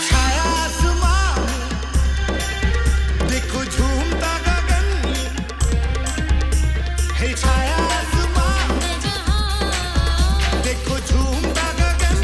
छाया आसमान देखो झूमता गगन है छाया आसमान देखो झूमता गगन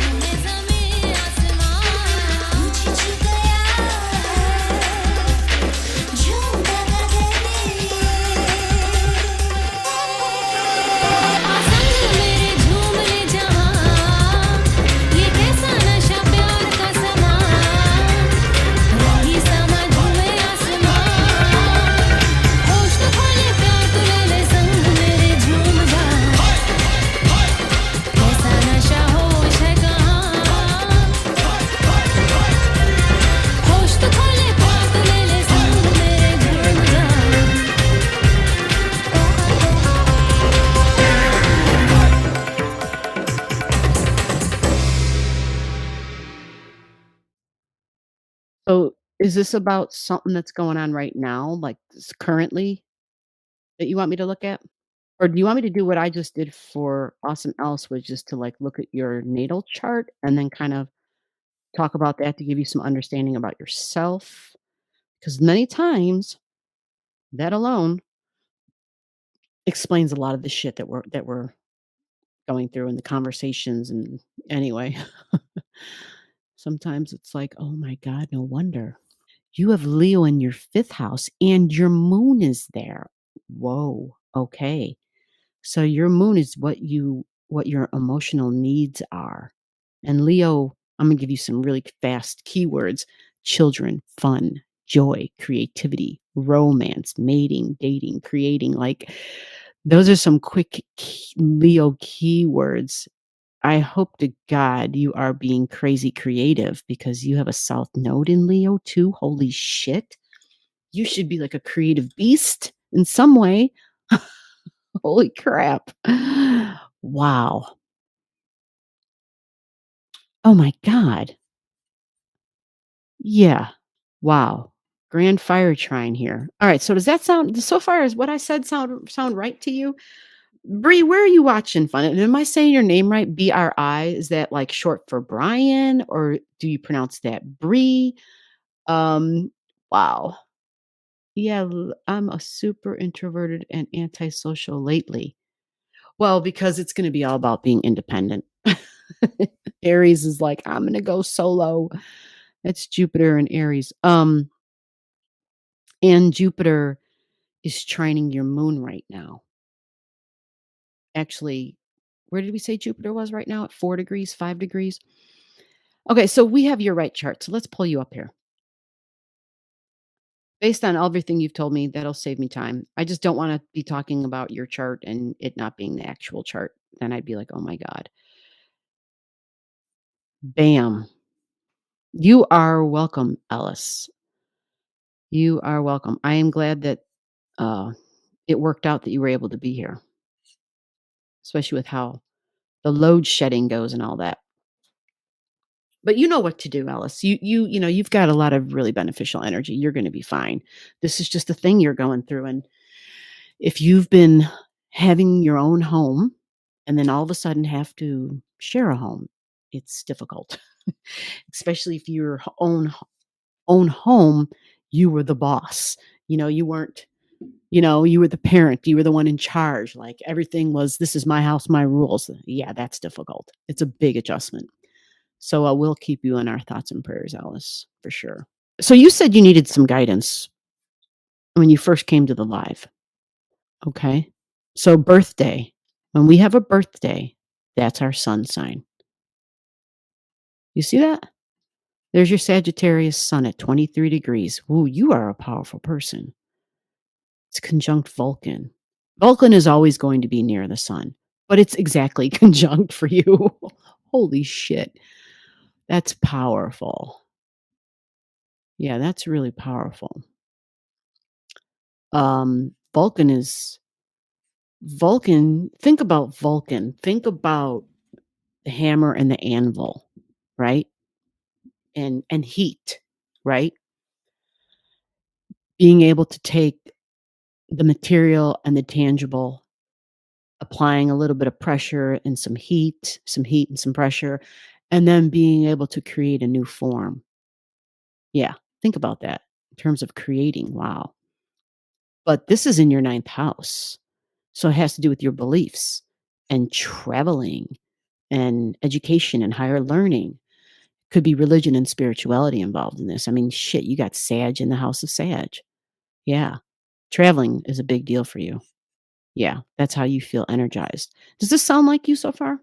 So, is this about something that's going on right now, like, currently that you want me to look at? Or do you want me to do what I just did for Awesome Else, was just to, like, look at your natal chart and then kind of talk about that to give you some understanding about yourself? Because many times, that alone explains a lot of the shit that we're going through in the conversations, and anyway, sometimes it's like, "Oh my god, no wonder." You have Leo in your 5th house and your moon is there. Whoa, okay. So your moon is what your emotional needs are. And Leo, I'm gonna give you some really fast keywords: children, fun, joy, creativity, romance, mating, dating, creating. Like, those are some quick Leo keywords. I hope to God you are being crazy creative, because you have a South Node in Leo too. Holy shit. You should be like a creative beast in some way. Holy crap. Wow. Oh my God. Yeah. Wow. Grand fire trine here. All right. So does that sound, so far as what I said, sound right to you? Bree, where are you watching from? And am I saying your name right? BRI? Is that like short for Brian, or do you pronounce that Bree? Um, wow. Yeah, I'm a super introverted and antisocial lately. Well, because it's going to be all about being independent. Aries is like, I'm going to go solo. It's Jupiter and Aries. And Jupiter is trining your moon right now. Actually, where did we say Jupiter was right now? At 4 degrees, 5 degrees? Okay, so we have your right chart. So let's pull you up here. Based on everything you've told me, that'll save me time. I just don't want to be talking about your chart and it not being the actual chart. Then I'd be like, oh my God. Bam. You are welcome, Ellis. You are welcome. I am glad that uh, it worked out that you were able to be here, especially with how the load shedding goes and all that. But you know what to do, Alice. You've got a lot of really beneficial energy. You're going to be fine. This is just a thing you're going through, and if you've been having your own home and then all of a sudden have to share a home, it's difficult. Especially if your own home, you were the boss. You weren't, you were the parent, you were the one in charge. Like, everything was, this is my house, my rules. Yeah, that's difficult. It's a big adjustment. So we'll keep you in our thoughts and prayers, Alice, for sure. So you said you needed some guidance when you first came to the live. Okay. So birthday, when we have a birthday, that's our sun sign. You see that? There's your Sagittarius sun at 23 degrees. Ooh, you are a powerful person. It's conjunct Vulcan. Vulcan is always going to be near the sun, but it's exactly conjunct for you. Holy shit. That's powerful. Yeah, that's really powerful. Vulcan is Vulcan. Think about Vulcan. Think about the hammer and the anvil, right? And heat, right? Being able to take the material and the tangible applying a little bit of pressure and some heat and some pressure, and then being able to create a new form. Yeah, think about that in terms of creating. Wow. But this is in your ninth house. So it has to do with your beliefs and traveling and education and higher learning. Could be religion and spirituality involved in this. I mean, shit, you got Sag in the house of Sag. Yeah. Traveling is a big deal for you. Yeah. That's how you feel energized. Does this sound like you so far?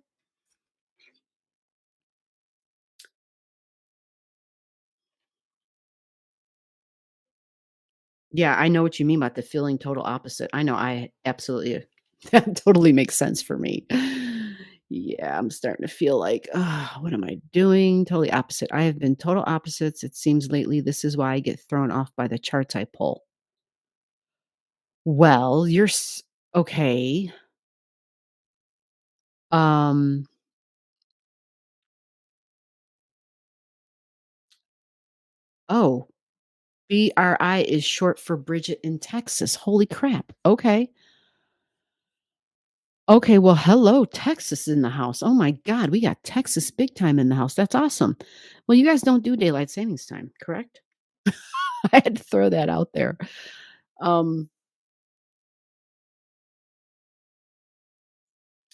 Yeah, I know what you mean about the feeling total opposite. I know, I absolutely that totally makes sense for me. Yeah, I'm starting to feel like, "Ugh, what am I doing?" Totally opposite. I have been total opposites, it seems lately. This is why I get thrown off by the charts I pull. Well, okay. Um, oh, BRI is short for Bridget in Texas. Holy crap. Okay. Okay, well, hello, Texas in the house. Oh my god, we got Texas big time in the house. That's awesome. Well, you guys don't do daylight savings time, correct? I had to throw that out there. Um,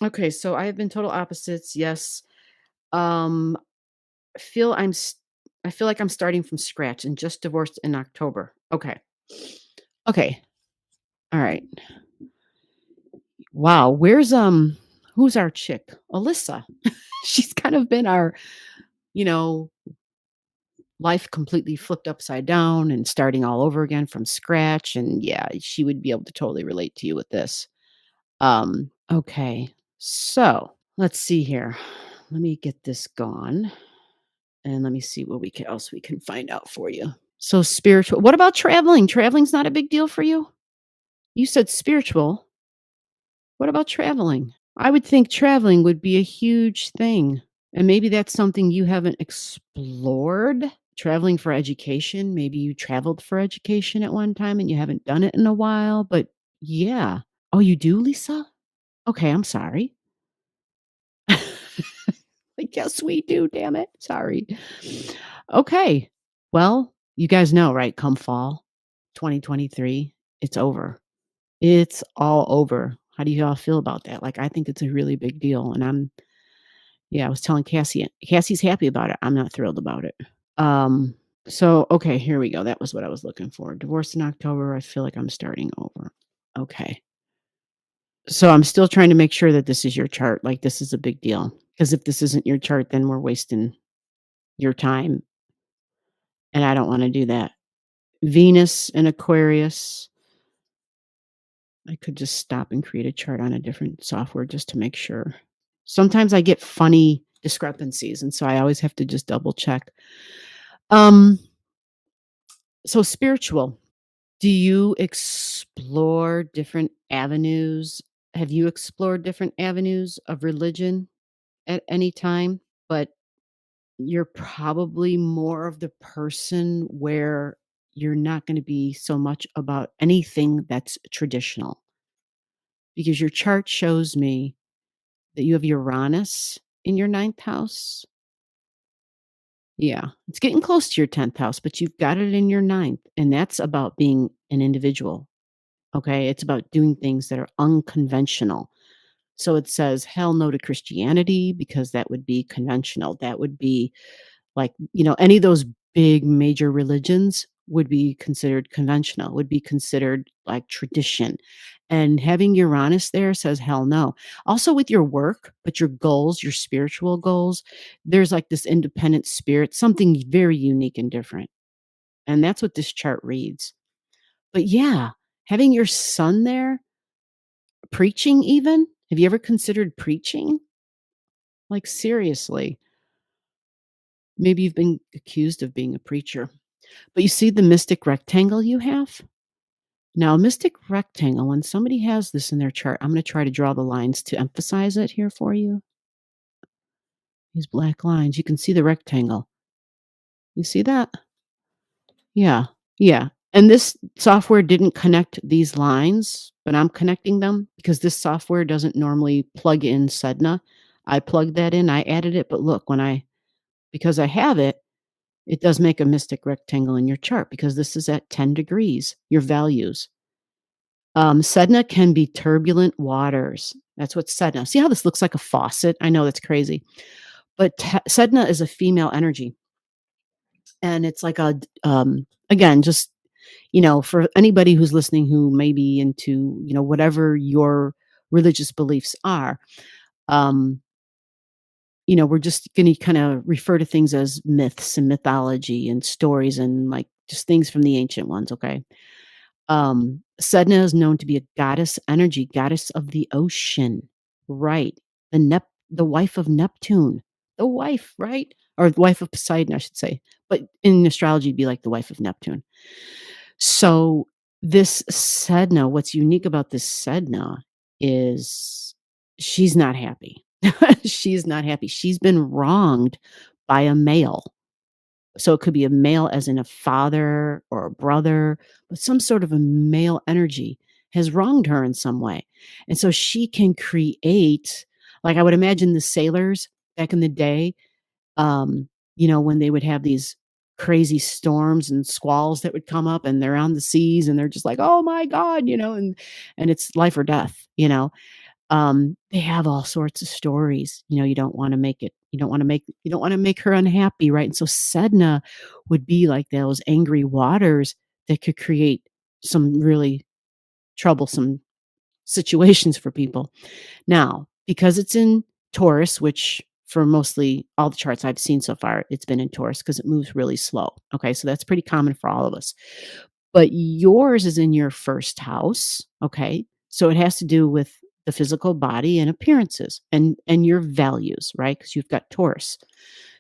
okay, so I have been total opposites. Yes. Um, feel I'm s- I feel like I'm starting from scratch and just divorced in October. Okay. Okay. All right. Wow, who's our chick? Alyssa. She's kind of been our, you know, life completely flipped upside down and starting all over again from scratch. And yeah, she would be able to totally relate to you with this. Okay. So let's see here. Let me get this gone and let me see what else we can find out for you. So spiritual. What about traveling? Traveling's not a big deal for you? You said spiritual. What about traveling? I would think traveling would be a huge thing. And maybe that's something you haven't explored. Traveling for education, maybe you traveled for education at one time and you haven't done it in a while, but yeah. Oh, you do, Lisa? Okay, I'm sorry. I guess we do, damn it. Sorry. Okay. Well, you guys know, right? Come fall 2023, it's over. It's all over. How do you all feel about that? Like, I think it's a really big deal. And yeah, I was telling Cassie, Cassie's happy about it. I'm not thrilled about it. Um, so okay, here we go. That was what I was looking for. Divorced in October. I feel like I'm starting over. Okay. So I'm still trying to make sure that this is your chart. Like this is a big deal. Because if this isn't your chart, then we're wasting your time. And I don't want to do that. Venus and Aquarius. I could just stop and create a chart on a different software just to make sure. Sometimes I get funny discrepancies, and so I always have to just double check. Um, so spiritual. Do you explore different avenues? Have you explored different avenues of religion at any time? But you're probably more of the person where you're not going to be so much about anything that's traditional because your chart shows me that you have Uranus in your ninth house. Yeah, it's getting close to your 10th house, but you've got it in your ninth, and that's about being an individual. Okay. It's about doing things that are unconventional. So it says hell no to Christianity because that would be conventional. That would be like, any of those big major religions would be considered conventional, would be considered like tradition. And having Uranus there says hell no. Also with your work, but your goals, your spiritual goals, there's like this independent spirit, something very unique and different. And that's what this chart reads. But yeah, having your son there, preaching even? Have you ever considered preaching? Like, seriously. Maybe you've been accused of being a preacher. But you see the mystic rectangle you have? Now, a mystic rectangle, when somebody has this in their chart, I'm going to try to draw the lines to emphasize it here for you. These black lines, you can see the rectangle. You see that? Yeah. Yeah. And this software didn't connect these lines, but I'm connecting them because this software doesn't normally plug in Sedna. I plugged that in, I added it, but look, because I have it, it does make a mystic rectangle in your chart because this is at 10 degrees, your values. Sedna can be turbulent waters. That's what Sedna. See how this looks like a faucet? I know that's crazy, but Sedna is a female energy, and it's like again, just for anybody who's listening who may be into whatever your religious beliefs are. Um, we're just going to kind of refer to things as myths and mythology and stories and like just things from the ancient ones. Okay. Sedna is known to be a goddess energy, goddess of the ocean, right? The wife of Neptune, the wife, right? Or the wife of Poseidon, I should say. But in astrology, it'd be like the wife of Neptune. So this Sedna, what's unique about this Sedna is she's not happy. She's not happy. She's been wronged by a male. So it could be a male as in a father or a brother, but some sort of a male energy has wronged her in some way. And so she can create, like I would imagine the sailors back in the day, when they would have these crazy storms and squalls that would come up and they're on the seas and they're just like, oh my God, and it's life or death, they have all sorts of stories. You don't want to make it, you don't want to make her unhappy, right? And so Sedna would be like those angry waters that could create some really troublesome situations for people. Now, because it's in Taurus, which for mostly all the charts I've seen so far, it's been in Taurus because it moves really slow. Okay, so that's pretty common for all of us. But yours is in your first house. Okay, so it has to do with the physical body and appearances and your values, right? Because you've got Taurus.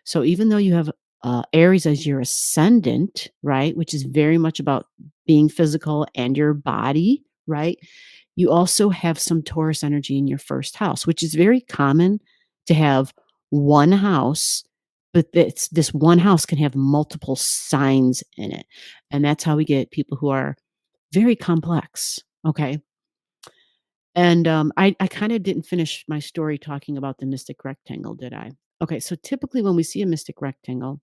So even though you have Aries as your ascendant, right, which is very much about being physical and your body, right? You also have some Taurus energy in your first house, which is very common to have one house, but this one house can have multiple signs in it. And that's how we get people who are very complex. Okay. And I kind of didn't finish my story talking about the mystic rectangle, did I? Okay. So typically when we see a mystic rectangle,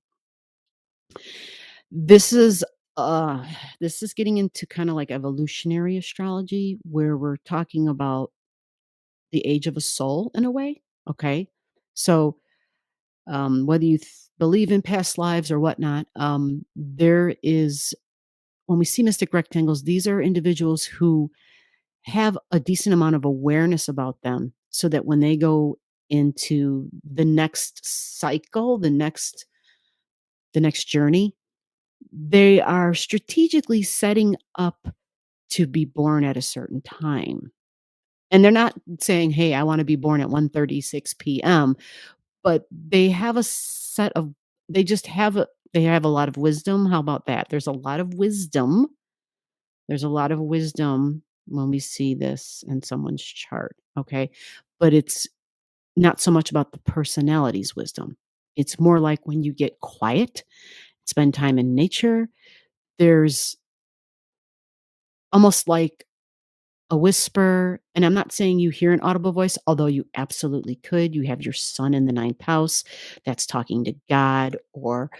this is uh this is getting into kind of like evolutionary astrology where we're talking about the age of a soul in a way. Okay. So whether you believe in past lives or whatnot, there is, when we see mystic rectangles, these are individuals who have a decent amount of awareness about them so that when they go into the next cycle, the next journey, they are strategically setting up to be born at a certain time. And they're not saying, "Hey, I want to be born at 1:36 p.m." But they have a set of they just have a they have a lot of wisdom. How about that? There's a lot of wisdom. There's a lot of wisdom when we see this in someone's chart, okay? But it's not so much about the personality's wisdom. It's more like when you get quiet, spend time in nature, there's almost like a whisper, and I'm not saying you hear an audible voice, although you absolutely could. You have your sun in the ninth house that's talking to God or,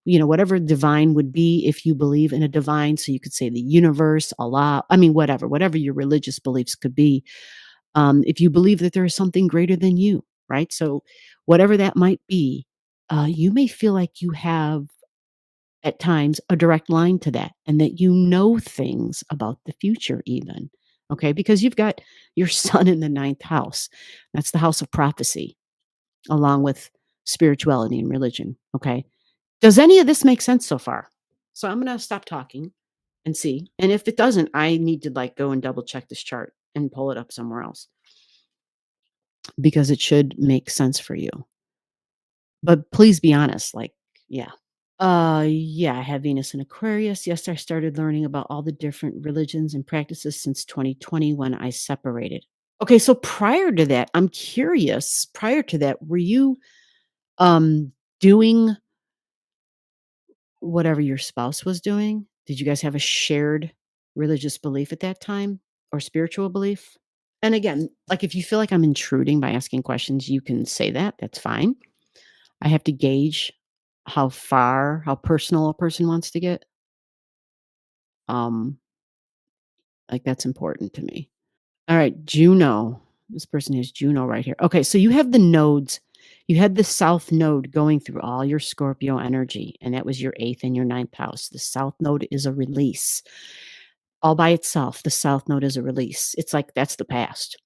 whatever divine would be if you believe in a divine. So you could say the universe, Allah, I mean, whatever your religious beliefs could be. If you believe that there is something greater than you, right? So whatever that might be, you may feel like you have at times a direct line to that and that you know things about the future even. Okay, because you've got your sun in the ninth house. That's the house of prophecy, along with spirituality and religion. Okay, does any of this make sense so far? So I'm going to stop talking and see, and if it doesn't, I need to like go and double check this chart and pull it up somewhere else because it should make sense for you. But please be honest, like, yeah. Yeah, I have Venus in Aquarius. Yes, I started learning about all the different religions and practices since 2020 when I separated. Okay, so prior to that, I'm curious, prior to that, were you um doing whatever your spouse was doing? Did you guys have a shared religious belief at that time or spiritual belief? And again, like if you feel like I'm intruding by asking questions, you can say that. That's fine. I have to gauge how personal a person wants to get. Um, like that's important to me. All right, Juno. This person has Juno right here. Okay, so you have the nodes. You had the south node going through all your Scorpio energy, and that was your eighth and your ninth house. The south node is a release. All by itself, the south node is a release. It's like that's the past.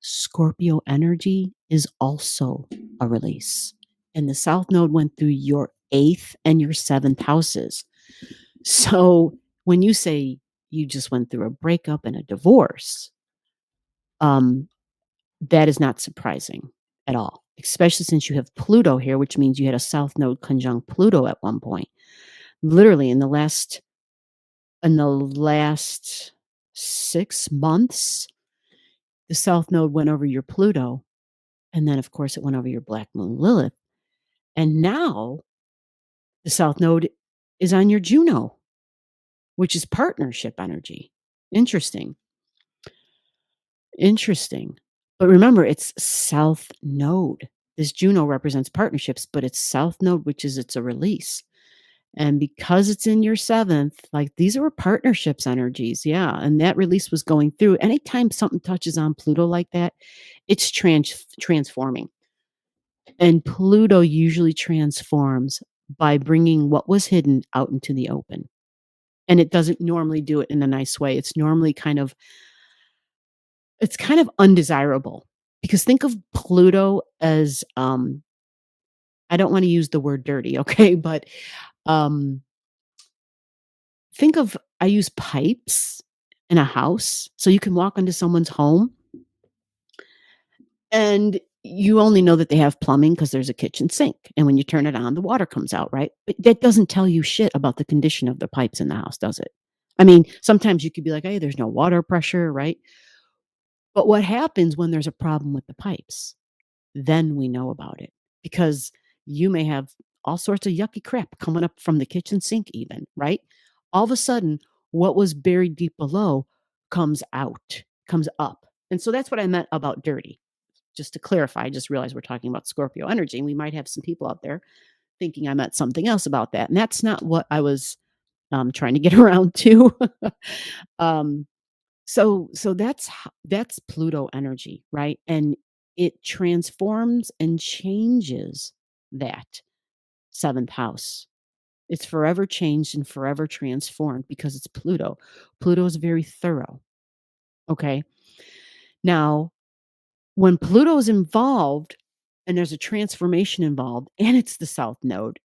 Scorpio energy is also a release. And the south node went through your eighth and your seventh houses. So when you say you just went through a breakup and a divorce, um, that is not surprising at all, especially since you have Pluto here, which means you had a south node conjunct Pluto at one point. Literally in the last 6 months, the south node went over your Pluto, and then of course it went over your black moon Lilith. And now the south node is on your Juno, which is partnership energy. Interesting. Interesting. But remember, it's south node. This Juno represents partnerships, but it's south node, which is it's a release. And because it's in your seventh, like these are partnerships energies. Yeah. And that release was going through. Anytime something touches on Pluto like that, it's transforming. And Pluto usually transforms by bringing what was hidden out into the open. And it doesn't normally do it in a nice way. It's kind of undesirable because think of Pluto as I don't want to use the word dirty, okay? But um think of I use pipes in a house. So you can walk into someone's home and you only know that they have plumbing because there's a kitchen sink. And when you turn it on, the water comes out, right? But that doesn't tell you shit about the condition of the pipes in the house, does it? I mean, sometimes you could be like, hey, there's no water pressure, right? But what happens when there's a problem with the pipes? Then we know about it because you may have all sorts of yucky crap coming up from the kitchen sink, even, right? All of a sudden, what was buried deep below comes out, comes up. And so that's what I meant about dirty. Just to clarify, I just realized we're talking about Scorpio energy, and we might have some people out there thinking I meant something else about that. And that's not what I was trying to get around to. um, so that's Pluto energy, right? And it transforms and changes that seventh house. It's forever changed and forever transformed because it's Pluto. Pluto is very thorough. Okay. Now, when Pluto is involved and there's a transformation involved and it's the south node,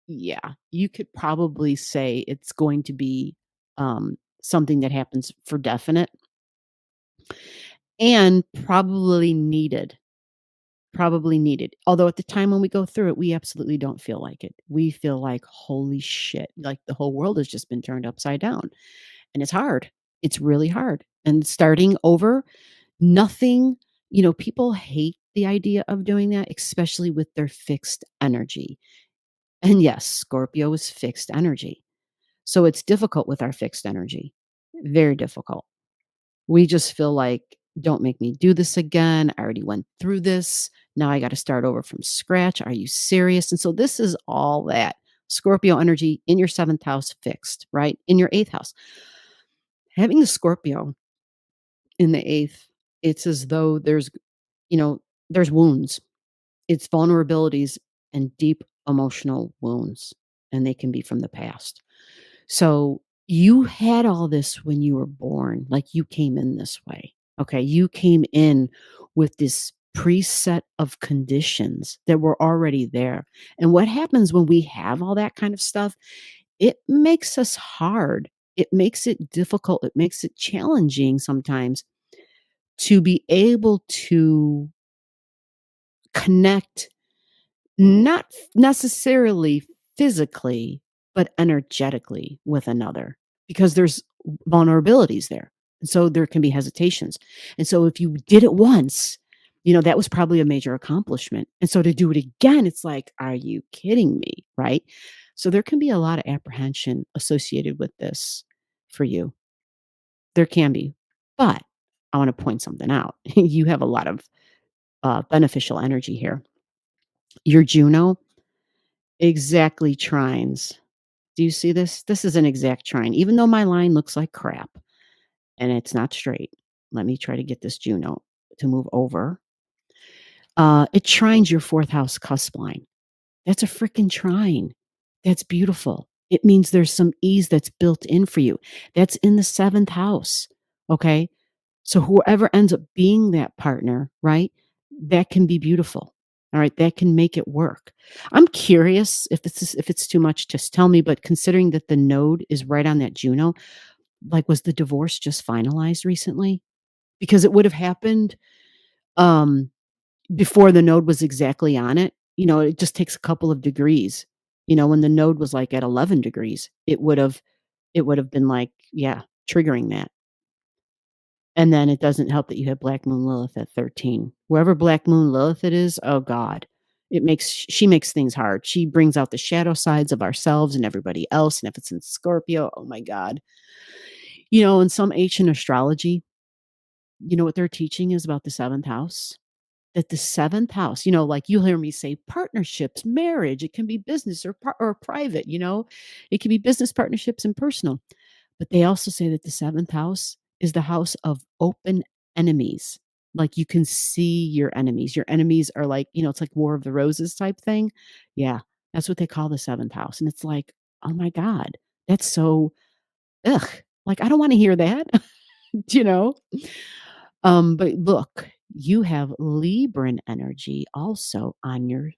yeah, you could probably say it's going to be something that happens for definite and probably needed. Probably needed. Although at the time when we go through it, we absolutely don't feel like it. We feel like, holy shit, like the whole world has just been turned upside down. And it's hard. It's really hard. And starting over, nothing, people hate the idea of doing that, especially with their fixed energy. And yes, Scorpio is fixed energy. So it's difficult with our fixed energy. Very difficult. We just feel like, don't make me do this again. I already went through this. Now I got to start over from scratch. Are you serious? And so this is all that Scorpio energy in your seventh house fixed, right? In your eighth house. Having the Scorpio in the eighth, it's as though there's wounds. It's vulnerabilities and deep emotional wounds, and they can be from the past. So you had all this when you were born, like you came in this way. Okay. You came in with this preset of conditions that were already there. And what happens when we have all that kind of stuff? It makes us hard. It makes it difficult. It makes it challenging sometimes to be able to connect, not necessarily physically, but energetically with another because there's vulnerabilities there. And so there can be hesitations. And so if you did it once, that was probably a major accomplishment. And so to do it again, it's like, are you kidding me? Right. So there can be a lot of apprehension associated with this for you. There can be. But I want to point something out. You have a lot of beneficial energy here. Your Juno exactly trines. Do you see this? This is an exact trine. Even though my line looks like crap and it's not straight. Let me try to get this Juno to move over. It trines your fourth house cusp line. That's a freaking trine. That's beautiful. It means there's some ease that's built in for you. That's in the seventh house. Okay. So whoever ends up being that partner, right? That can be beautiful. All right. That can make it work. I'm curious if it's too much, just tell me. But considering that the node is right on that Juno, like was the divorce just finalized recently? Because it would have happened um before the node was exactly on it. It just takes a couple of degrees. When the node was like at 11 degrees, it would have been like, yeah, triggering that. And then it doesn't help that you have Black Moon Lilith at 13. Whoever Black Moon Lilith it is, oh God. She makes things hard. She brings out the shadow sides of ourselves and everybody else. And if it's in Scorpio, oh my God. In some ancient astrology, you know what they're teaching is about the seventh house? That the seventh house, like you'll hear me say partnerships, marriage, it can be business or private, it can be business partnerships and personal. But they also say that the seventh house is the house of open enemies. Like you can see your enemies. Your enemies are like, it's like War of the Roses type thing. Yeah, that's what they call the seventh house. And it's like, oh my God, that's so, ugh. Like, I don't want to hear that, you know? But look, you have Libran energy also on your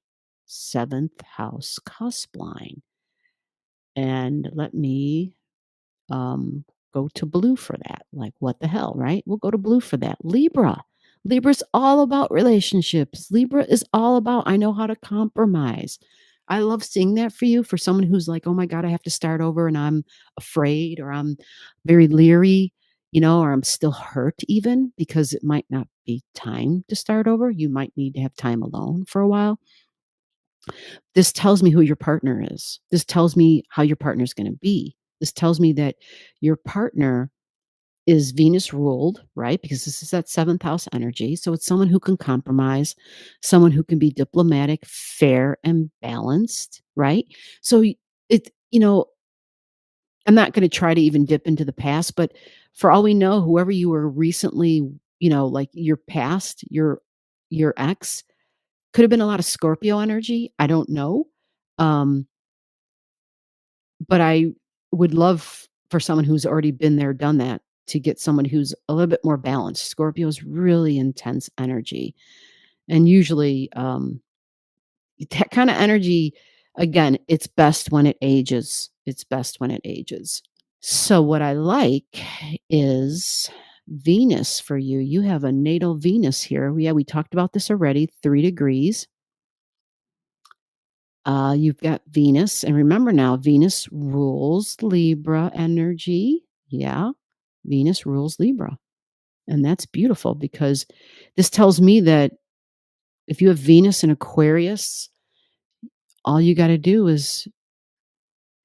seventh house cusp line. And let me um, go to blue for that. Like, what the hell, right? We'll go to blue for that. Libra. Libra's all about relationships. Libra is all about, I know how to compromise. I love seeing that for you, for someone who's like, oh my God, I have to start over and I'm afraid or I'm very leery, or I'm still hurt even because it might not be time to start over. You might need to have time alone for a while. This tells me who your partner is. This tells me how your partner is going to be. This tells me that your partner is Venus ruled, right? Because this is that seventh house energy. So it's someone who can compromise, someone who can be diplomatic, fair, and balanced, right? So it, I'm not going to try to even dip into the past, but for all we know, whoever you were recently, like your past, your ex, could have been a lot of Scorpio energy. I don't know. Um, but I would love for someone who's already been there, done that, to get someone who's a little bit more balanced. Scorpio is really intense energy. And usually, that kind of energy, again, it's best when it ages. It's best when it ages. So, what I like is Venus for you. You have a natal Venus here. Yeah, we talked about this already, 3 degrees. You've got Venus, and remember now, Venus rules Libra energy. Yeah, Venus rules Libra. And that's beautiful because this tells me that if you have Venus in Aquarius, all you got to do is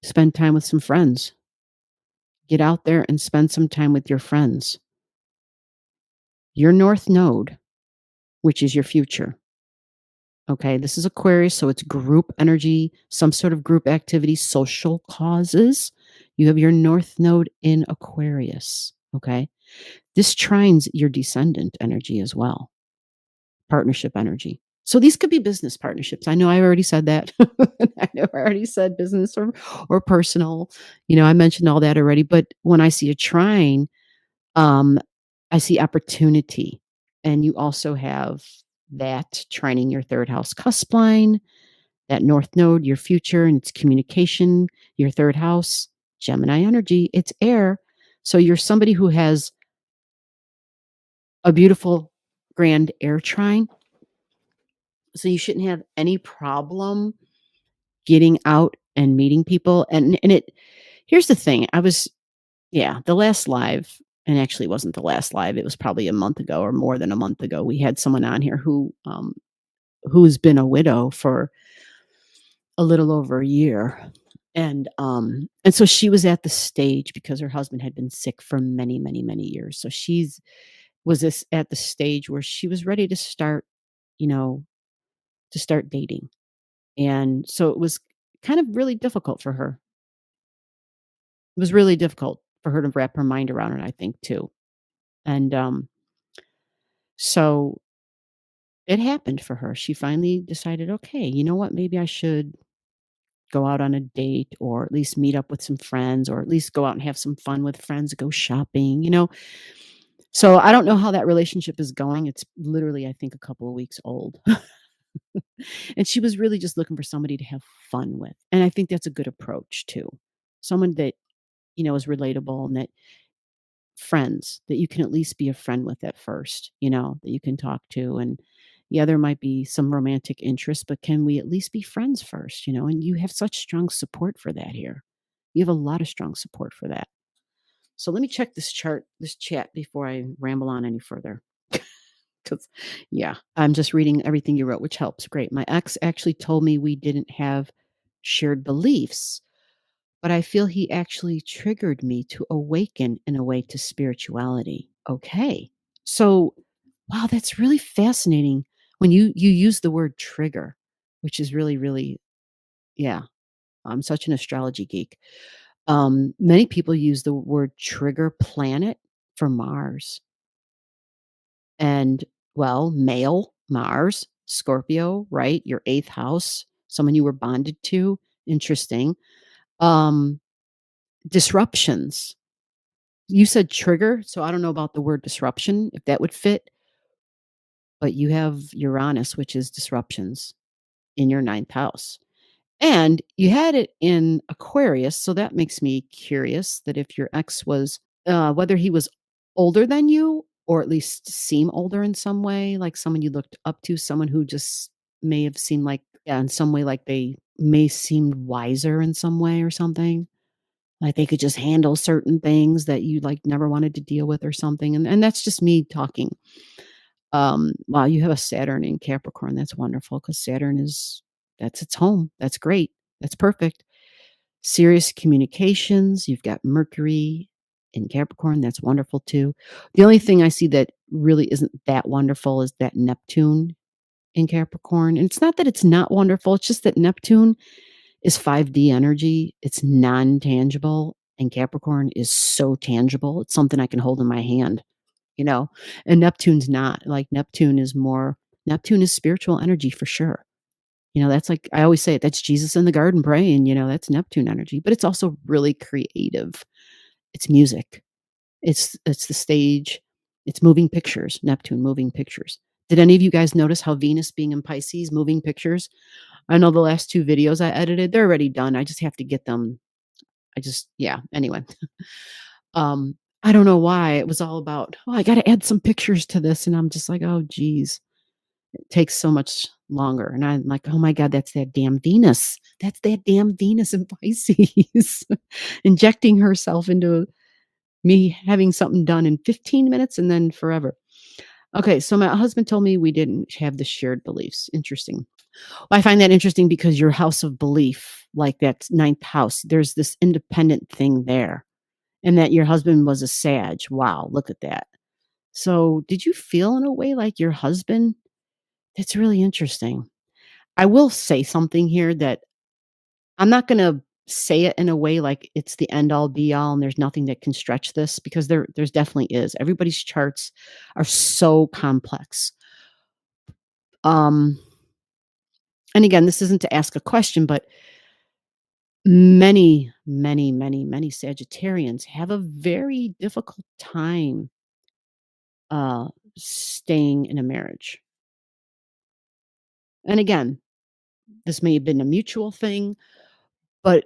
spend time with some friends. Get out there and spend some time with your friends. Your North Node, which is your future. Okay, this is Aquarius, so it's group energy, some sort of group activity, social causes. You have your North Node in Aquarius. Okay, this trines your descendant energy as well, partnership energy. So these could be business partnerships. I know I already said that. I know I already said business or personal. I mentioned all that already. But when I see a trine, um, I see opportunity, and you also have that trining your third house cusp line, that North Node, your future, and it's communication, your third house, Gemini energy, it's air. So you're somebody who has a beautiful grand air trine. So you shouldn't have any problem getting out and meeting people. And it here's the thing. The last live, and actually it wasn't the last live, it was probably a month ago or more than a month ago. We had someone on here who's been a widow for a little over a year. And so she was at the stage because her husband had been sick for many, many, many years. So she's was this at the stage where she was ready to start, you know, to start dating. And so it was kind of really difficult for her. It was really difficult for her to wrap her mind around it, I think, too. And so it happened for her. She finally decided, okay, you know what? Maybe I should go out on a date or at least meet up with some friends or at least go out and have some fun with friends, go shopping. So I don't know how that relationship is going. It's literally, I think, a couple of weeks old. And she was really just looking for somebody to have fun with. And I think that's a good approach too. Someone that, is relatable and that friends that you can at least be a friend with at first, that you can talk to. And yeah, there might be some romantic interest, but can we at least be friends first, And you have such strong support for that here. You have a lot of strong support for that. So let me check this chat before I ramble on any further. Because, yeah, I'm just reading everything you wrote, which helps. Great. My ex actually told me we didn't have shared beliefs, but I feel he actually triggered me to awaken in a way to spirituality. Okay. So, wow, that's really fascinating when you use the word trigger, which is really, really, yeah. I'm such an astrology geek. Many people use the word trigger planet for Mars. And, well, male, Mars, Scorpio, right? Your 8th house, someone you were bonded to. Interesting. Um, disruptions. You said trigger, so I don't know about the word disruption, if that would fit, but you have Uranus, which is disruptions in your 9th house. And you had it in Aquarius, so that makes me curious that if your ex was, whether he was older than you or at least seem older in some way, like someone you looked up to, someone who just may have seemed like, yeah, in some way, like they may seem wiser in some way or something. Like they could just handle certain things that you like never wanted to deal with or something. And that's just me talking. Wow, you have a Saturn in Capricorn. That's wonderful because Saturn that's its home. That's great. That's perfect. Serious communications. You've got Mercury in Capricorn. That's wonderful too. The only thing I see that really isn't that wonderful is that Neptune in Capricorn. And it's not that it's not wonderful. It's just that Neptune is 5D energy. It's non tangible. And Capricorn is so tangible. It's something I can hold in my hand you know, and Neptune's not. Like Neptune is spiritual energy for sure. That's like I always say it, that's Jesus in the garden praying, that's Neptune energy, but it's also really creative. It's music. It's the stage. It's moving pictures, Neptune moving pictures. Did any of you guys notice how Venus being in Pisces moving pictures? I know the last 2 videos I edited, they're already done. I just have to get them. Yeah, anyway. I don't know why it was all about, "Oh, I gotta add some pictures to this," and I'm just like, "Oh, geez." It takes so much longer, and I'm like, "Oh my god, that's that damn Venus. That's that damn Venus in Pisces injecting herself into me having something done in 15 minutes and then forever." Okay, so my husband told me we didn't have the shared beliefs. Interesting. Well, I find that interesting because your house of belief, like that 9th house, there's this independent thing there. And that your husband was a Sag. Wow, look at that. So, did you feel in a way like your husband? That's really interesting. I will say something here that I'm not gonna say it in a way like it's the end all be all and there's nothing that can stretch this because there's definitely is. Everybody's charts are so complex. Um, and again, this isn't to ask a question, but many, many, many, many Sagittarians have a very difficult time uh, staying in a marriage. And again, this may have been a mutual thing, but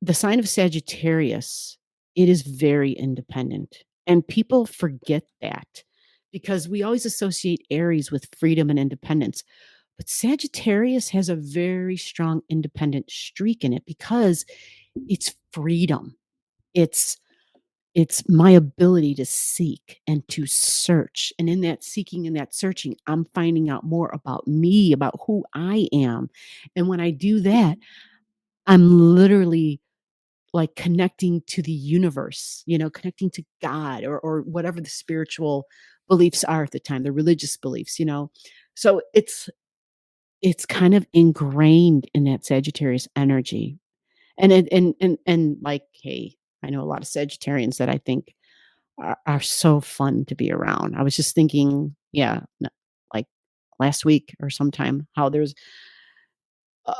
the sign of Sagittarius, it is very independent. And people forget that because we always associate Aries with freedom and independence. But Sagittarius has a very strong independent streak in it because it's freedom. It's It's my ability to seek and to search, and in that seeking and that searching, I'm finding out more about me, about who I am, and when I do that, I'm literally like connecting to the universe, connecting to God or whatever the spiritual beliefs are at the time, the religious beliefs. So it's kind of ingrained in that Sagittarius energy. And like, hey, I know a lot of Sagittarians that I think are so fun to be around. I was just thinking, yeah, like last week or sometime, how there's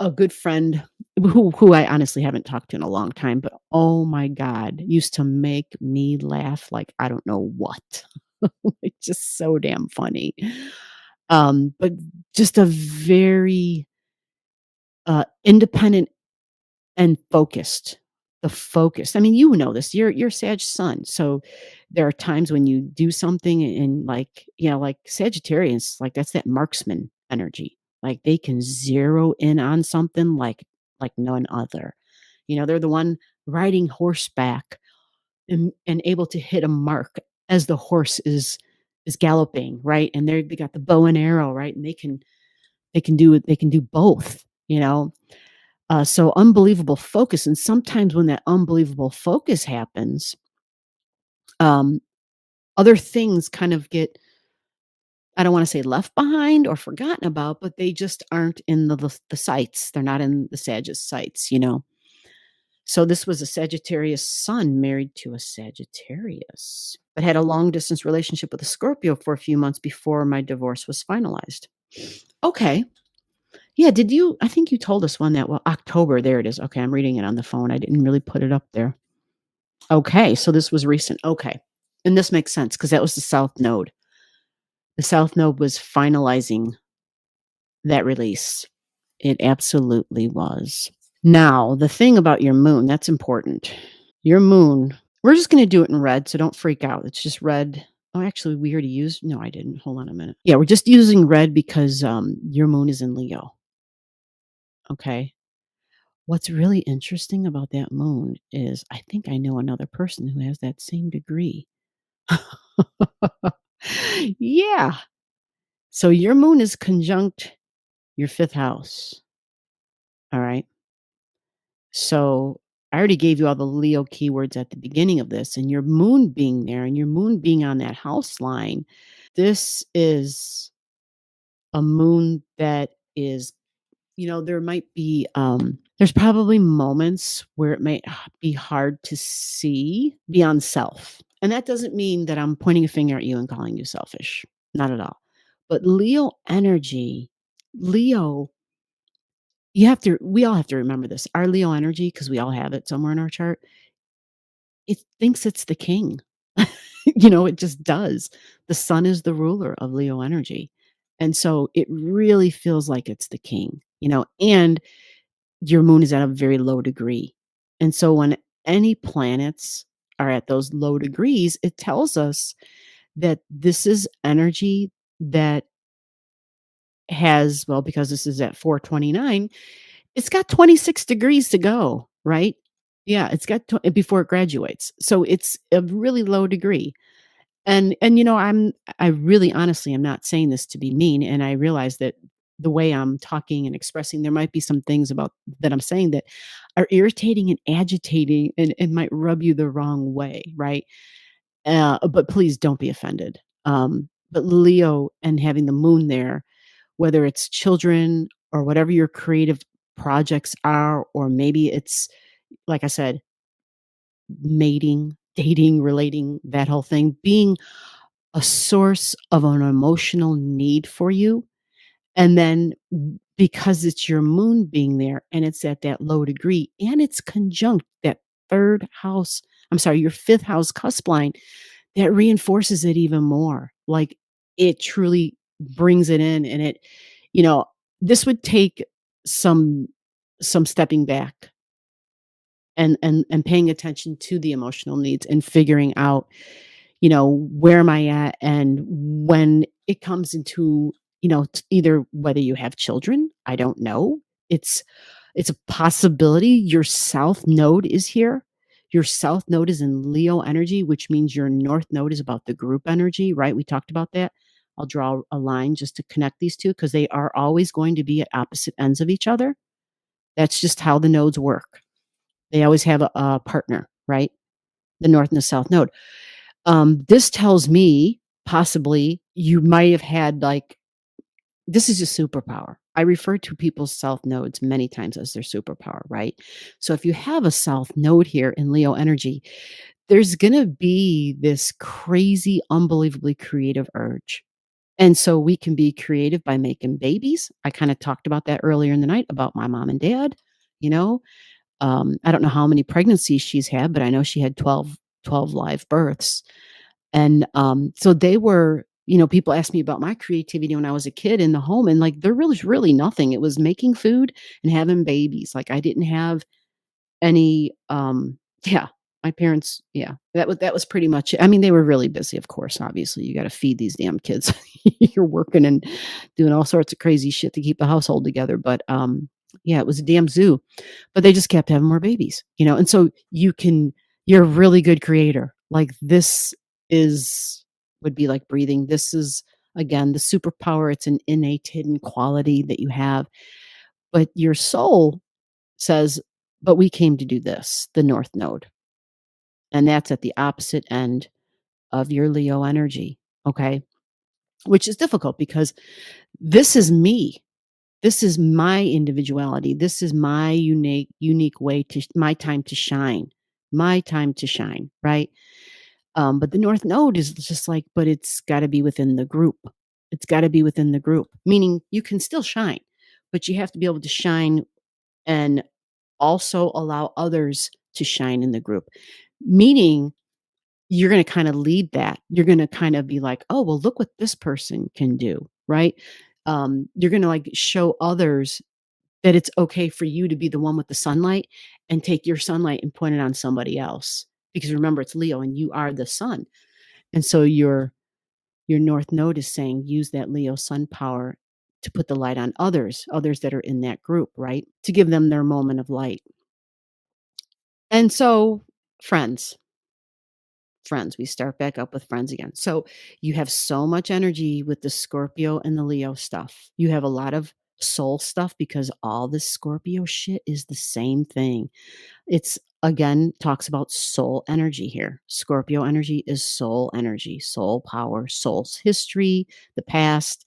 a good friend who I honestly haven't talked to in a long time, but oh my God, used to make me laugh like I don't know what. Like just so damn funny. But just a very independent and focused. The focus. I mean, you know this. You're Sag sun. So there are times when you do something and like, like Sagittarians, like that's that marksman energy. Like they can zero in on something like none other. They're the one riding horseback and able to hit a mark as the horse is galloping, right? And they got the bow and arrow, right? And they can do both. So unbelievable focus, and sometimes when that unbelievable focus happens, um, other things kind of get, I don't wanna say left behind or forgotten about, but they just aren't in the sights. They're not in the Sagittarius sights. So this was a Sagittarius sun married to a Sagittarius, but had a long distance relationship with a Scorpio for a few months before my divorce was finalized. Okay. Yeah, I think you told us when that well, October, there it is. Okay, I'm reading it on the phone. I didn't really put it up there. Okay, so this was recent. Okay. And this makes sense because that was the South Node. The South Node was finalizing that release. It absolutely was. Now, the thing about your moon, that's important. Your moon, we're just going to do it in red, so don't freak out. It's just red. Oh, actually, we already used, no, I didn't. Hold on a minute. Yeah, we're just using red because your moon is in Leo. Okay. What's really interesting about that moon is I think I know another person who has that same degree. Yeah. So your moon is conjunct your fifth house. All right. So I already gave you all the Leo keywords at the beginning of this, and your moon being there and your moon being on that house line. This is a moon that is, there might be, there's probably moments where it might be hard to see beyond self. And that doesn't mean that I'm pointing a finger at you and calling you selfish. Not at all. But Leo energy, Leo, we all have to remember this. Our Leo energy, because we all have it somewhere in our chart, it thinks it's the king. It just does. The sun is the ruler of Leo energy. And so it really feels like it's the king, and your moon is at a very low degree. And so when any planets are at those low degrees, it tells us that this is energy that has, well, because this is at 429, it's got 26 degrees to go, right? Yeah, it's got before it graduates. So it's a really low degree. And I really honestly am not saying this to be mean, and I realize that the way I'm talking and expressing, there might be some things about that I'm saying that are irritating and agitating and might rub you the wrong way, right? But please don't be offended. But Leo and having the moon there, whether it's children or whatever your creative projects are, or maybe it's, like I said, mating, dating, relating, that whole thing, being a source of an emotional need for you. And then because it's your moon being there and it's at that low degree and it's conjunct that third house, I'm sorry, your fifth house cusp line, that reinforces it even more. Like it truly brings it in, and you know, this would take some stepping back and paying attention to the emotional needs and figuring out, where am I at? And when it comes into, either whether you have children, I don't know. It's a possibility. Your south node is here. Your south node is in Leo energy, which means your north node is about the group energy, right? We talked about that. I'll draw a line just to connect these two because they are always going to be at opposite ends of each other. That's just how the nodes work. They always have a partner, right? The north and the south node. This tells me possibly you might have had like this is a superpower. I refer to people's south nodes many times as their superpower, right? So if you have a south node here in Leo energy, there's going to be this crazy, unbelievably creative urge. And so we can be creative by making babies. I kind of talked about that earlier in the night about my mom and dad. You know, I don't know how many pregnancies she's had, but I know she had 12 live births. And so they were, people asked me about my creativity when I was a kid in the home, and like there was really nothing. It was making food and having babies. Like I didn't have any yeah, my parents, yeah, that was pretty much it. I mean, they were really busy, of course, obviously. You gotta feed these damn kids. You're working and doing all sorts of crazy shit to keep the household together. But yeah, it was a damn zoo. But they just kept having more babies, and so you're a really good creator. Like this is would be like breathing. This is again the superpower. It's an innate hidden quality that you have. But your soul says, but we came to do this, the North Node. And that's at the opposite end of your Leo energy. Okay. Which is difficult because this is me. This is my individuality. This is my unique way to my time to shine. My time to shine, right? But the North Node is just like, but it's got to be within the group. It's got to be within the group, meaning you can still shine, but you have to be able to shine and also allow others to shine in the group. Meaning you're going to kind of lead that. You're going to kind of be like, oh, well, look what this person can do, right? You're going to like show others that it's okay for you to be the one with the sunlight and take your sunlight and point it on somebody else. Because remember, it's Leo and you are the sun. And so your North Node is saying use that Leo sun power to put the light on others that are in that group, right? To give them their moment of light. And so, friends, we start back up with friends again. So, you have so much energy with the Scorpio and the Leo stuff. You have a lot of soul stuff because all this Scorpio shit is the same thing. It's again talks about soul energy here. Scorpio energy is soul energy, soul power, soul's history, the past,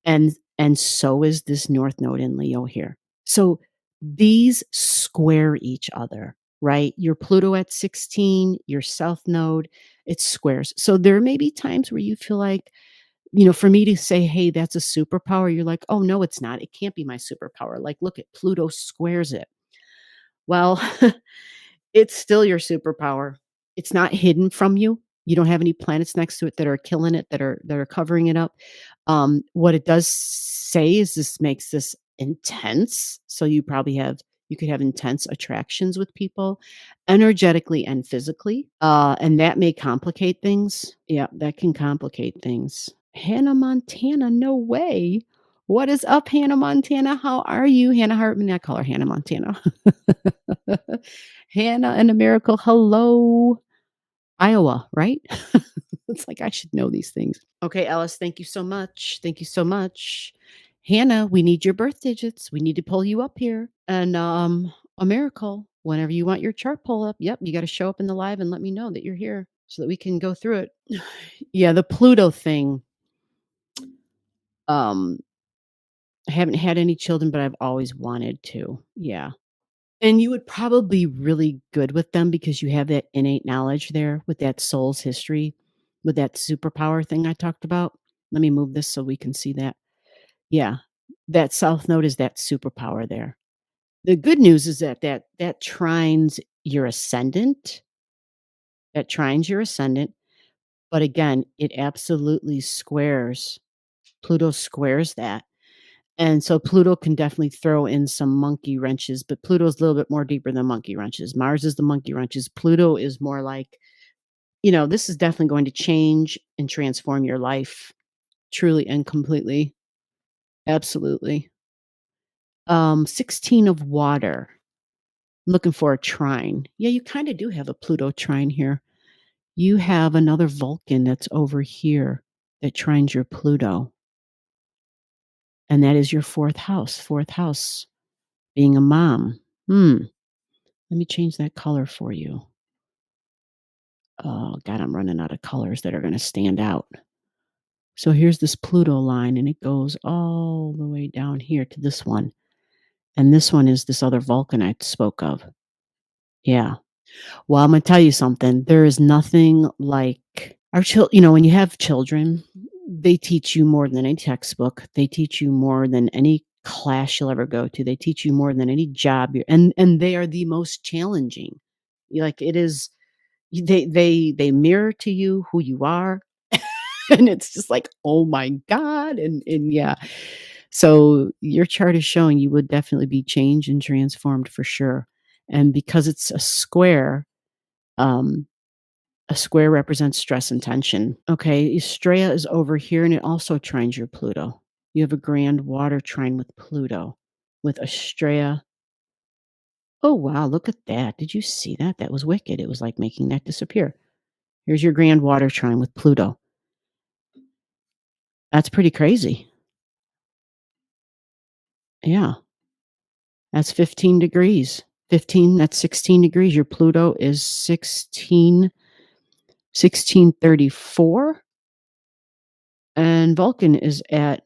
and so is this North Node in Leo here. So these square each other, right? Your Pluto at 16, your South Node, it squares. So there may be times where you feel like, for me to say, hey, that's a superpower, you're like, oh, no, it's not. It can't be my superpower. Like, look at Pluto squares it. Well, it's still your superpower. It's not hidden from you. You don't have any planets next to it that are killing it, that are covering it up. What it does say is this makes this intense. So you could have intense attractions with people, energetically and physically. And that may complicate things. Yeah, that can complicate things. Hannah Montana, no way. What is up, Hannah Montana? How are you? Hannah Hartman. I call her Hannah Montana. Hannah and a miracle. Hello. Iowa, right? It's like I should know these things. Okay, Alice, thank you so much. Thank you so much. Hannah, we need your birth digits. We need to pull you up here. And a miracle. Whenever you want your chart pull up, yep, you got to show up in the live and let me know that you're here so that we can go through it. Yeah, the Pluto thing. Um, I haven't had any children, but I've always wanted to. Yeah. And you would probably be really good with them because you have that innate knowledge there with that soul's history, with that superpower thing I talked about. Let me move this so we can see that. Yeah. That South Node is that superpower there. The good news is that trines your ascendant. That trines your ascendant. But again, it absolutely squares. Pluto squares that. And so Pluto can definitely throw in some monkey wrenches, but Pluto's a little bit more deeper than monkey wrenches. Mars is the monkey wrenches. Pluto is more like, this is definitely going to change and transform your life truly and completely. Absolutely. 16 of water. Looking for a trine. Yeah, you kind of do have a Pluto trine here. You have another Vulcan that's over here that trines your Pluto. And that is your fourth house. Fourth house being a mom. Let me change that color for you. Oh, God, I'm running out of colors that are going to stand out. So here's this Pluto line, and it goes all the way down here to this one. And this one is this other Vulcan I spoke of. Yeah. Well, I'm gonna tell you something. There is nothing like our when you have children, they teach you more than any textbook. They teach you more than any class you'll ever go to. They teach you more than any job and they are the most challenging. Like it is they mirror to you who you are. And it's just like, oh my God. And yeah. So your chart is showing you would definitely be changed and transformed for sure. And because it's um, a square represents stress and tension. Okay, Estrella is over here and it also trines your Pluto. You have a grand water trine with Pluto, with Estrella. Oh, wow, look at that. Did you see that? That was wicked. It was like making that disappear. Here's your grand water trine with Pluto. That's pretty crazy. Yeah, that's 15 degrees. 15, that's 16 degrees. Your Pluto is 1634. And Vulcan is at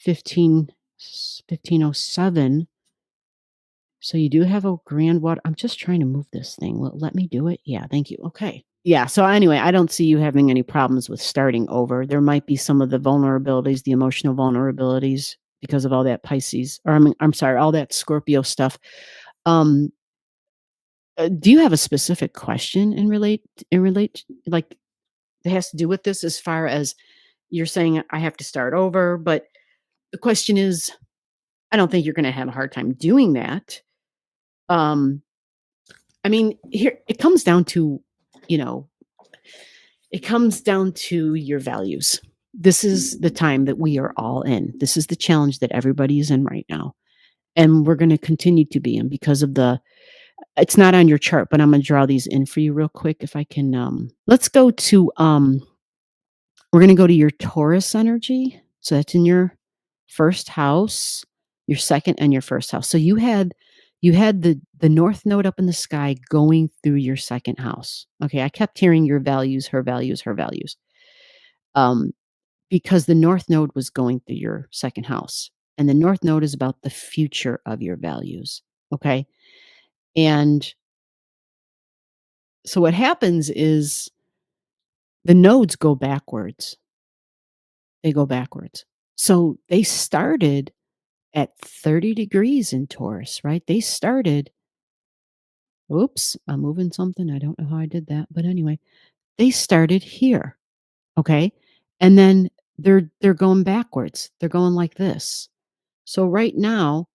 1507. So you do have a grand water. I'm just trying to move this thing. Let me do it. Yeah, thank you. Okay. Yeah. So anyway, I don't see you having any problems with starting over. There might be some of the vulnerabilities, the emotional vulnerabilities because of all that Pisces, or I'm sorry, all that Scorpio stuff. Um, do you have a specific question in relate like that has to do with this as far as you're saying I have to start over, but the question is, I don't think you're going to have a hard time doing that. Um, I mean, here it comes down to, you know, it comes down to your values. This is the time that we are all in. This is the challenge that everybody is in right now. And we're going to continue to be in because of it's not on your chart, but I'm going to draw these in for you real quick if I can. Let's go to, we're going to go to your Taurus energy. So that's in your first house, your second and your first house. So you had the north node up in the sky going through your second house. Okay, I kept hearing your values, her values, her values. Um because the north node was going through your second house. And the north node is about the future of your values. Okay? And so what happens is the nodes go backwards. They go backwards. So they started at 30 degrees in Taurus, right? They started, oops, I'm moving something. I don't know how I did that. But anyway, they started here. Okay. And then they're going backwards. They're going like this. So right now,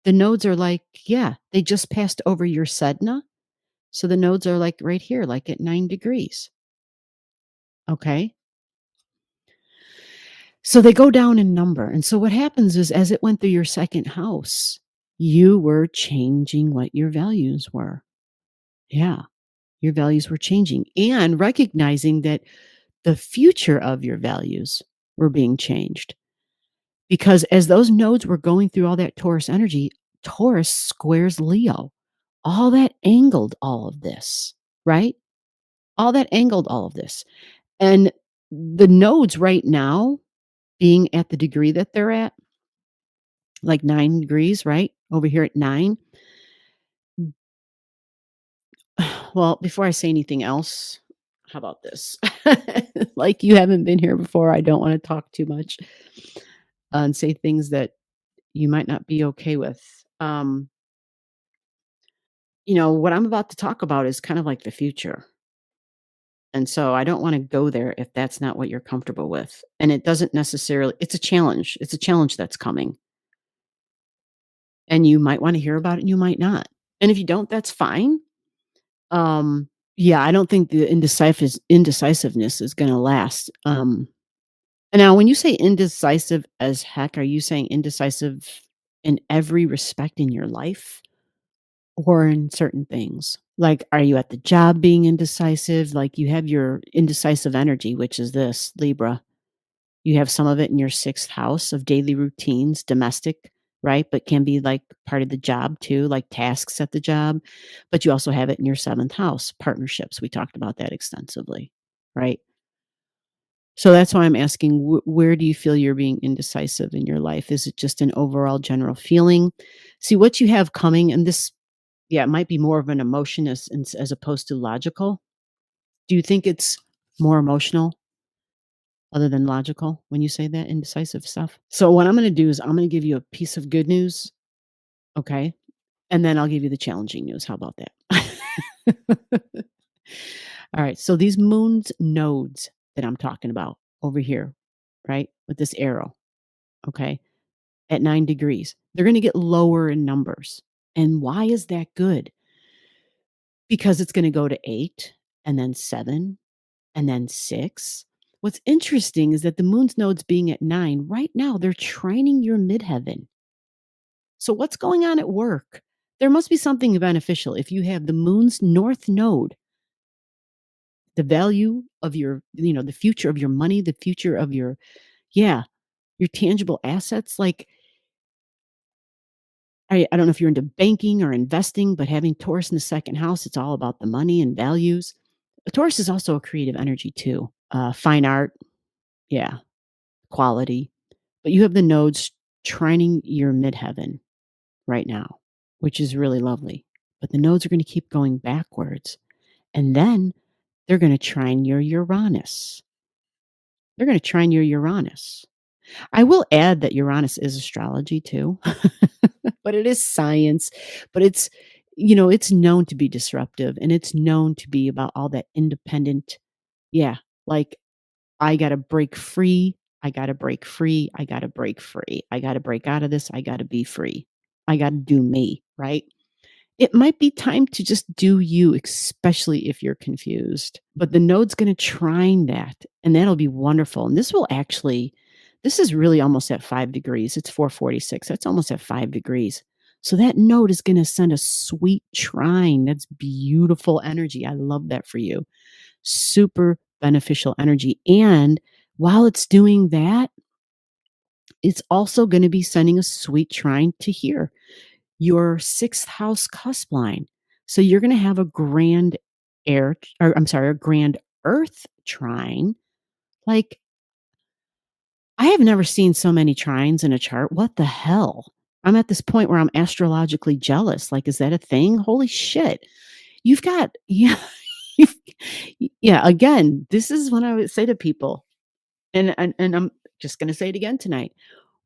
the nodes are like, yeah, they just passed over your Sedna. So the nodes are like right here, like at 9 degrees. Okay. So they go down in number. And so what happens is as it went through your second house, you were changing what your values were. Yeah. Your values were changing and recognizing that the future of your values were being changed. Because as those nodes were going through all that Taurus energy, Taurus squares Leo. All that angled all of this, right? All that angled all of this. And the nodes right now being at the degree that they're at, like 9 degrees, right? Over here at 9. Well, before I say anything else, how about this? Like you haven't been here before, I don't want to talk too much and say things that you might not be okay with. What I'm about to talk about is kind of like the future. And so I don't want to go there if that's not what you're comfortable with. And it doesn't necessarily, it's a challenge. It's a challenge that's coming. And you might want to hear about it and you might not. And if you don't, that's fine. Yeah, I don't think the indecisiveness is going to last. And now when you say indecisive as heck, are you saying indecisive in every respect in your life or in certain things? Like, are you at the job being indecisive? Like you have your indecisive energy, which is this Libra. You have some of it in your sixth house of daily routines, domestic. right? But can be like part of the job too, like tasks at the job. But you also have it in your seventh house, partnerships. We talked about that extensively, right? So that's why I'm asking, where do you feel you're being indecisive in your life? Is it just an overall general feeling? See what you have coming, and this, yeah, it might be more of an emotion as opposed to logical. Do you think it's more emotional other than logical when you say that indecisive stuff? So what I'm going to do is I'm going to give you a piece of good news, okay? And then I'll give you the challenging news. How about that? All right. So these moon's nodes that I'm talking about over here, right? With this arrow, okay? At 9 degrees, they're going to get lower in numbers. And why is that good? Because it's going to go to 8 and then 7 and then 6. What's interesting is that the moon's nodes being at 9, right now, they're trining your midheaven. So, what's going on at work? There must be something beneficial if you have the moon's north node, the value of your, the future of your money, the future of your, yeah, your tangible assets. Like, I don't know if you're into banking or investing, but having Taurus in the second house, it's all about the money and values. Taurus is also a creative energy too. Fine art, yeah, quality. But you have the nodes trining your midheaven right now, which is really lovely. But the nodes are going to keep going backwards. And then they're going to trine your Uranus. They're going to trine your Uranus. I will add that Uranus is astrology too, but it is science. But it's known to be disruptive, and it's known to be about all that independent. Yeah, like I got to break free. I got to break free. I got to break free. I got to break out of this. I got to be free. I got to do me, right? It might be time to just do you, especially if you're confused. But the node's going to trine that, and that'll be wonderful. And this is really almost at 5 degrees. It's 446. That's almost at 5 degrees. So that node is going to send a sweet trine. That's beautiful energy. I love that for you. Super beneficial energy. And while it's doing that, it's also going to be sending a sweet trine to here, your sixth house cusp line. So you're going to have a grand a grand earth trine. Like, I have never seen so many trines in a chart. What the hell? I'm at this point where I'm astrologically jealous. Like, is that a thing? Holy shit. You've got, yeah, you've- yeah. Again, this is when I would say to people, and I'm just going to say it again tonight.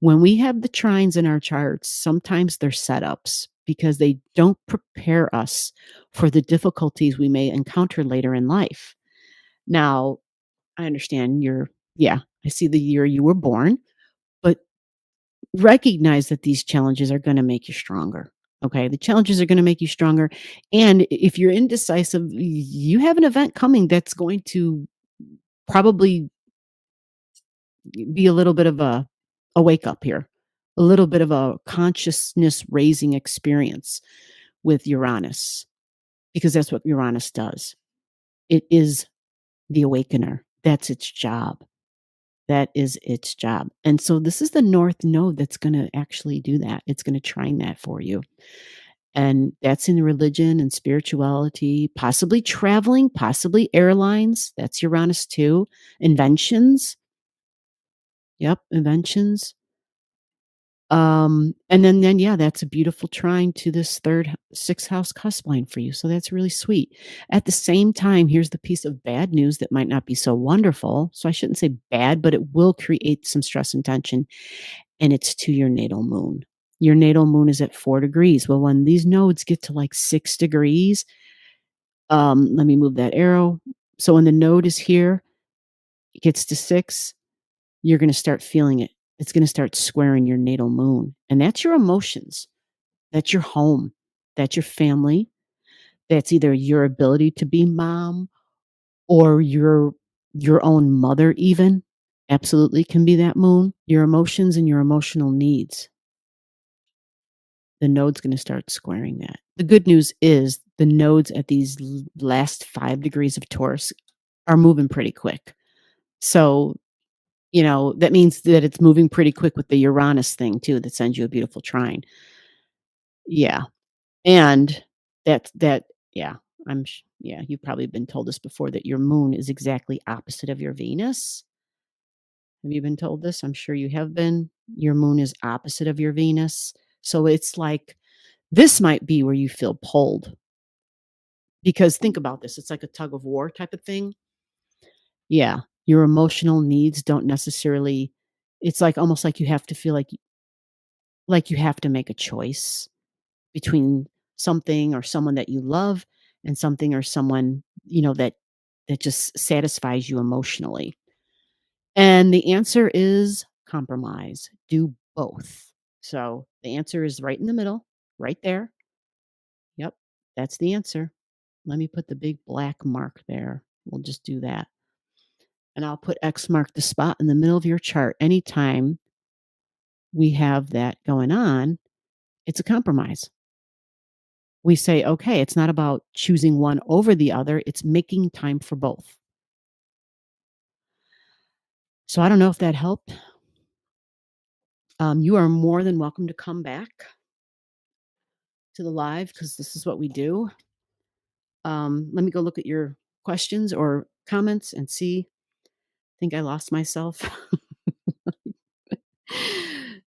When we have the trines in our charts, sometimes they're setups because they don't prepare us for the difficulties we may encounter later in life. Now, I understand I see the year you were born, but recognize that these challenges are going to make you stronger. Okay. The challenges are going to make you stronger. And if you're indecisive, you have an event coming that's going to probably be a little bit of a wake up here, a little bit of a consciousness raising experience with Uranus, because that's what Uranus does. It is the awakener. That's its job. That is its job. And so this is the North Node that's going to actually do that. It's going to trine that for you. And that's in religion and spirituality, possibly traveling, possibly airlines. That's Uranus too. Inventions. Yep, inventions. And then yeah, that's a beautiful trine to this sixth house cusp line for you. So that's really sweet. At the same time, here's the piece of bad news that might not be so wonderful. So I shouldn't say bad, but it will create some stress and tension. And it's to your natal moon. Your natal moon is at 4 degrees. Well, when these nodes get to like 6 degrees, let me move that arrow. So when the node is here, it gets to 6, you're going to start feeling it. It's going to start squaring your natal moon. And that's your emotions. That's your home. That's your family. That's either your ability to be mom or your own mother even. Absolutely can be that moon. Your emotions and your emotional needs. The node's going to start squaring that. The good news is the nodes at these last 5 degrees of Taurus are moving pretty quick. So That means that it's moving pretty quick with the Uranus thing too that sends you a beautiful trine. Yeah, and that yeah, yeah, you've probably been told this before that your moon is exactly opposite of your Venus. Have you been told this? I'm sure you have been. Your moon is opposite of your Venus. So it's like this might be where you feel pulled because think about this. It's like a tug of war type of thing. Yeah. Your emotional needs don't necessarily, it's like almost like you have to feel like you have to make a choice between something or someone that you love and something or someone, that just satisfies you emotionally. And the answer is compromise. Do both. So the answer is right in the middle, right there. Yep, that's the answer. Let me put the big black mark there. We'll just do that. And I'll put X mark the spot in the middle of your chart. Anytime we have that going on, it's a compromise. We say, okay, it's not about choosing one over the other, it's making time for both. So I don't know if that helped. You are more than welcome to come back to the live because this is what we do. Let me go look at your questions or comments and see. I think I lost myself.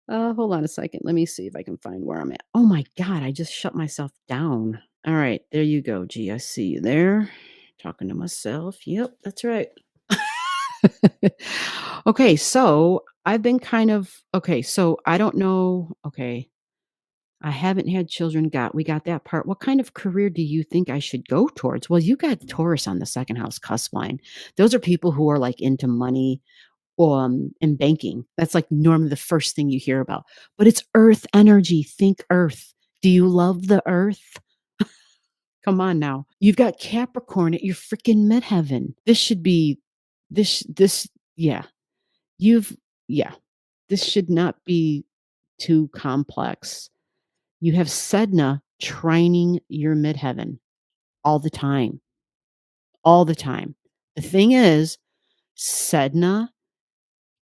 Hold on a second. Let me see if I can find where I'm at. Oh my God, I just shut myself down. All right, there you go, G. I see you there. Talking to myself. Yep, that's right. Okay, so I've been okay, so I don't know. Okay, I haven't had children. We got that part. What kind of career do you think I should go towards? Well, you got Taurus on the second house cusp line. Those are people who are like into money, and banking. That's like normally the first thing you hear about. But it's earth energy. Think earth. Do you love the earth? Come on now. You've got Capricorn at your freaking midheaven. This should be this yeah. You've yeah. This should not be too complex. You have Sedna trining your midheaven all the time. All the time. The thing is, Sedna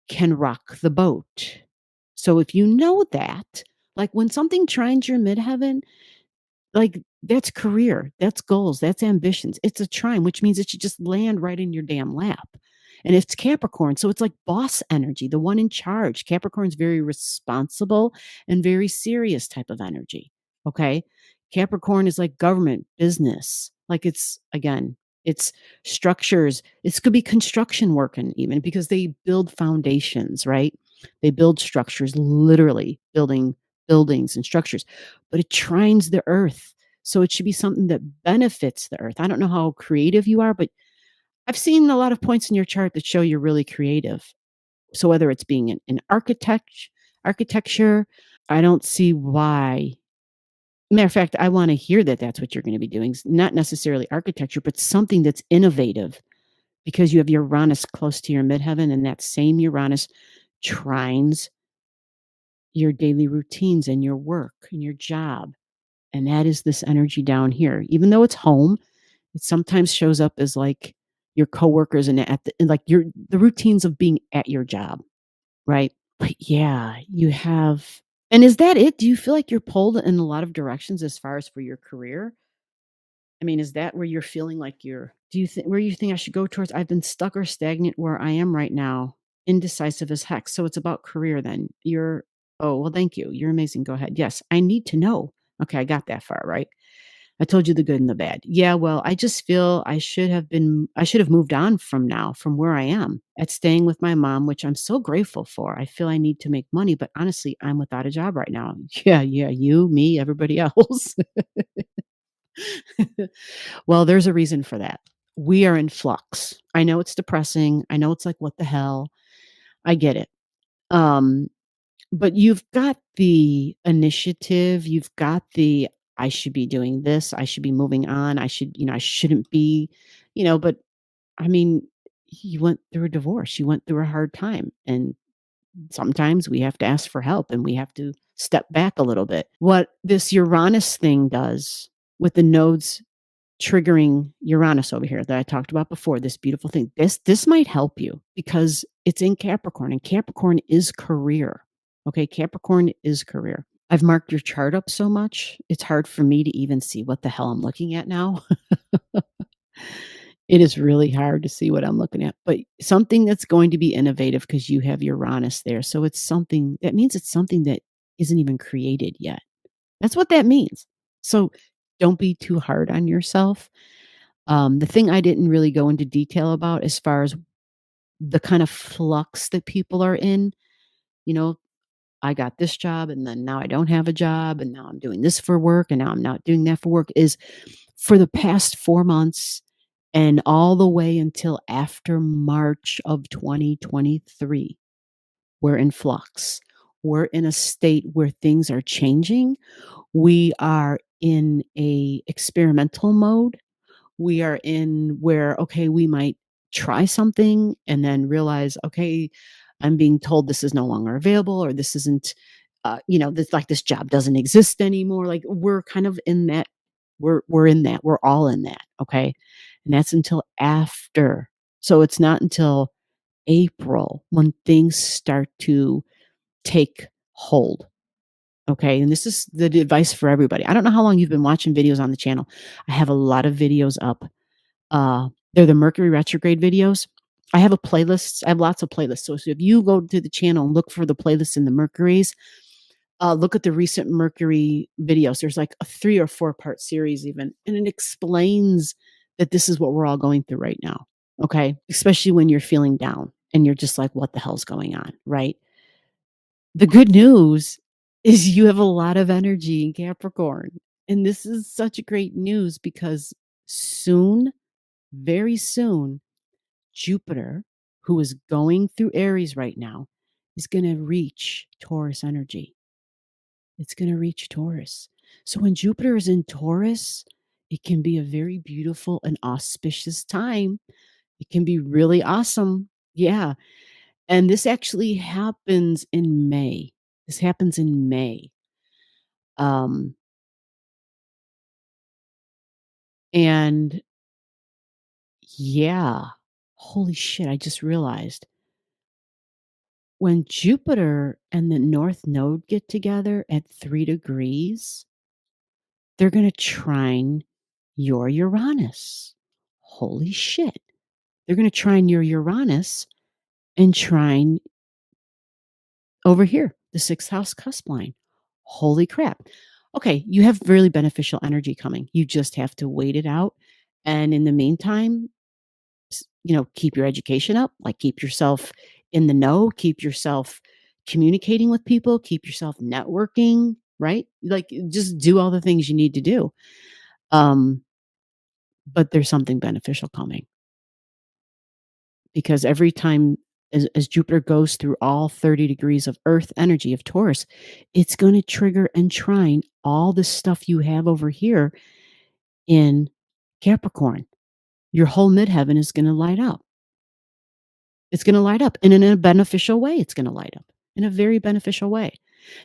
can rock the boat. So if you know that, like when something trines your midheaven, like that's career, that's goals, that's ambitions. It's a trine, which means it should just land right in your damn lap. And it's Capricorn. So it's like boss energy, the one in charge. Capricorn's very responsible and very serious type of energy. Okay. Capricorn is like government, business. Like it's, again, it's structures. It could be construction working even because they build foundations, right? They build structures, literally building buildings and structures, but it trines the earth. So it should be something that benefits the earth. I don't know how creative you are, but I've seen a lot of points in your chart that show you're really creative. So whether it's being an architecture, I don't see why. Matter of fact, I want to hear that that's what you're going to be doing. Not necessarily architecture, but something that's innovative because you have Uranus close to your midheaven, and that same Uranus trines your daily routines and your work and your job. And that is this energy down here. Even though it's home, it sometimes shows up as like your coworkers and like the routines of being at your job, right? But yeah, you have. And is that it? Do you feel like you're pulled in a lot of directions as far as for your career? I mean, is that where you're feeling like do you think where you think I should go towards? I've been stuck or stagnant where I am right now, indecisive as heck. So it's about career then. Oh, well, thank you. You're amazing. Go ahead. Yes, I need to know. Okay, I got that far, right? I told you the good and the bad. Yeah, well, I just feel I should have moved on from where I am at staying with my mom, which I'm so grateful for. I feel I need to make money, but honestly, I'm without a job right now. Yeah, you, me, everybody else. Well, there's a reason for that. We are in flux. I know it's depressing. I know it's like, what the hell? I get it. Um, but you've got the initiative. You've got I should be doing this. I should be moving on. I shouldn't be, but I mean, you went through a divorce. You went through a hard time. And sometimes we have to ask for help and we have to step back a little bit. What this Uranus thing does with the nodes triggering Uranus over here that I talked about before, this beautiful thing. This might help you because it's in Capricorn, and Capricorn is career. Okay, Capricorn is career. I've marked your chart up so much, it's hard for me to even see what the hell I'm looking at now. It is really hard to see what I'm looking at, but something that's going to be innovative because you have Uranus there. So it's something that means it's something that isn't even created yet. That's what that means. So don't be too hard on yourself. The thing I didn't really go into detail about as far as the kind of flux that people are in, you know, I got this job and then now I don't have a job and now I'm doing this for work and now I'm not doing that for work is for the past 4 months and all the way until after March of 2023. We're in flux. We're in a state where things are changing. We are in a experimental mode. We are in where, okay, we might try something and then realize, okay, I'm being told this is no longer available or this isn't, this like this job doesn't exist anymore. Like we're kind of in that. We're in that. We're all in that. Okay, and that's until after. So it's not until April when things start to take hold. Okay. And this is the advice for everybody. I don't know how long you've been watching videos on the channel. I have a lot of videos up. They're the Mercury retrograde videos. I have a playlist. I have lots of playlists. So if you go to the channel and look for the playlists in the Mercuries, look at the recent Mercury videos. There's like a 3 or 4 part series even, and it explains that this is what we're all going through right now. Okay. Especially when you're feeling down and you're just like, what the hell's going on? Right. The good news is you have a lot of energy in Capricorn. And this is such great news because soon, very soon, Jupiter, who is going through Aries right now, is going to reach Taurus energy. It's going to reach Taurus. So when Jupiter is in Taurus, it can be a very beautiful and auspicious time. It can be really awesome. Yeah. And this actually happens in May. This happens in May. Um, and yeah, holy shit, I just realized when Jupiter and the North Node get together at 3 degrees, they're going to trine your Uranus. Holy shit. They're going to trine your Uranus and trine over here, the 6th house cusp line. Holy crap. Okay, you have really beneficial energy coming. You just have to wait it out. And in the meantime, keep your education up, like keep yourself in the know, keep yourself communicating with people, keep yourself networking, right? Like just do all the things you need to do. But there's something beneficial coming because every time as Jupiter goes through all 30 degrees of Earth energy of Taurus, it's going to trigger and trine all the stuff you have over here in Capricorn. Your whole midheaven is going to light up. It's going to light up. And in a beneficial way, it's going to light up in a very beneficial way.